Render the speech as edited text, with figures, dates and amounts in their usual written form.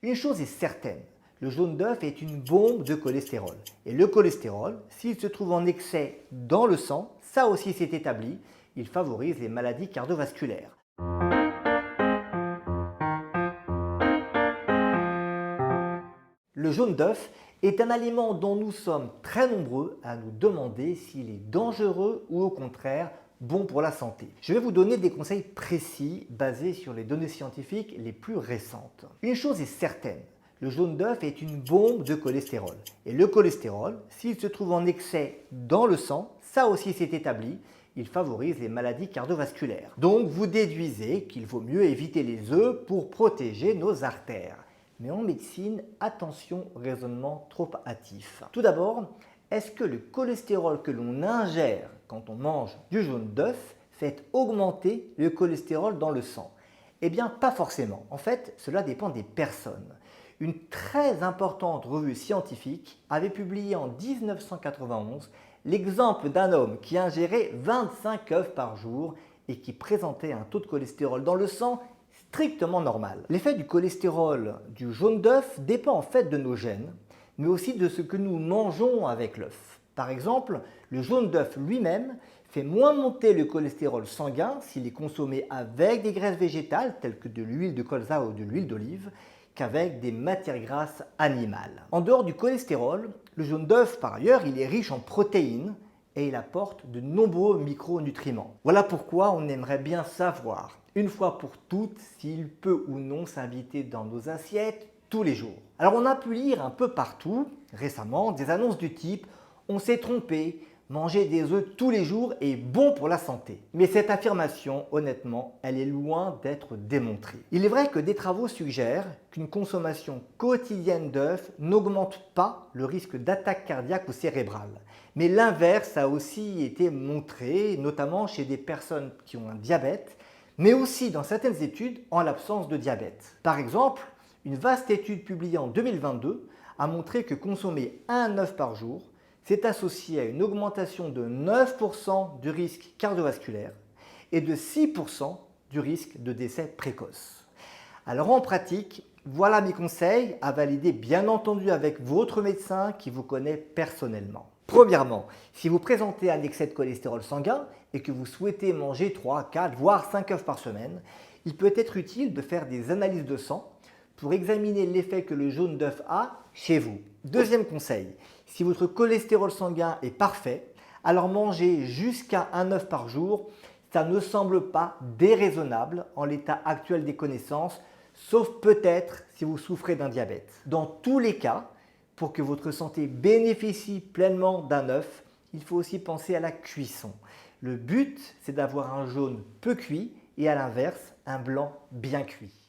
Une chose est certaine, le jaune d'œuf est une bombe de cholestérol. Et le cholestérol, s'il se trouve en excès dans le sang, ça aussi c'est établi, il favorise les maladies cardiovasculaires. Le jaune d'œuf est un aliment dont nous sommes très nombreux à nous demander s'il est dangereux ou au contraire bon pour la santé. Je vais vous donner des conseils précis basés sur les données scientifiques les plus récentes. Une chose est certaine, le jaune d'œuf est une bombe de cholestérol. Et le cholestérol, s'il se trouve en excès dans le sang, ça aussi c'est établi, il favorise les maladies cardiovasculaires. Donc vous déduisez qu'il vaut mieux éviter les œufs pour protéger nos artères. Mais en médecine, attention au raisonnement trop hâtif. Tout d'abord, est-ce que le cholestérol que l'on ingère quand on mange du jaune d'œuf fait augmenter le cholestérol dans le sang? Eh bien, pas forcément. En fait, cela dépend des personnes. Une très importante revue scientifique avait publié en 1991 l'exemple d'un homme qui ingérait 25 œufs par jour et qui présentait un taux de cholestérol dans le sang strictement normal. L'effet du cholestérol du jaune d'œuf dépend en fait de nos gènes, mais aussi de ce que nous mangeons avec l'œuf. Par exemple, le jaune d'œuf lui-même fait moins monter le cholestérol sanguin s'il est consommé avec des graisses végétales telles que de l'huile de colza ou de l'huile d'olive qu'avec des matières grasses animales. En dehors du cholestérol, le jaune d'œuf par ailleurs il est riche en protéines et il apporte de nombreux micronutriments. Voilà pourquoi on aimerait bien savoir une fois pour toutes s'il peut ou non s'inviter dans nos assiettes tous les jours. Alors on a pu lire un peu partout récemment des annonces du type « on s'est trompé, manger des œufs tous les jours est bon pour la santé ». Mais cette affirmation, honnêtement, elle est loin d'être démontrée. Il est vrai que des travaux suggèrent qu'une consommation quotidienne d'œufs n'augmente pas le risque d'attaque cardiaque ou cérébrale. Mais l'inverse a aussi été montré, notamment chez des personnes qui ont un diabète, mais aussi dans certaines études en l'absence de diabète. Par exemple, une vaste étude publiée en 2022 a montré que consommer un œuf par jour s'est associé à une augmentation de 9% du risque cardiovasculaire et de 6% du risque de décès précoce. Alors en pratique, voilà mes conseils à valider bien entendu avec votre médecin qui vous connaît personnellement. Premièrement, si vous présentez un excès de cholestérol sanguin et que vous souhaitez manger 3, 4, voire 5 œufs par semaine, il peut être utile de faire des analyses de sang pour examiner l'effet que le jaune d'œuf a chez vous. Deuxième conseil, si votre cholestérol sanguin est parfait, alors manger jusqu'à un œuf par jour, ça ne semble pas déraisonnable en l'état actuel des connaissances, sauf peut-être si vous souffrez d'un diabète. Dans tous les cas, pour que votre santé bénéficie pleinement d'un œuf, il faut aussi penser à la cuisson. Le but, c'est d'avoir un jaune peu cuit et à l'inverse, un blanc bien cuit.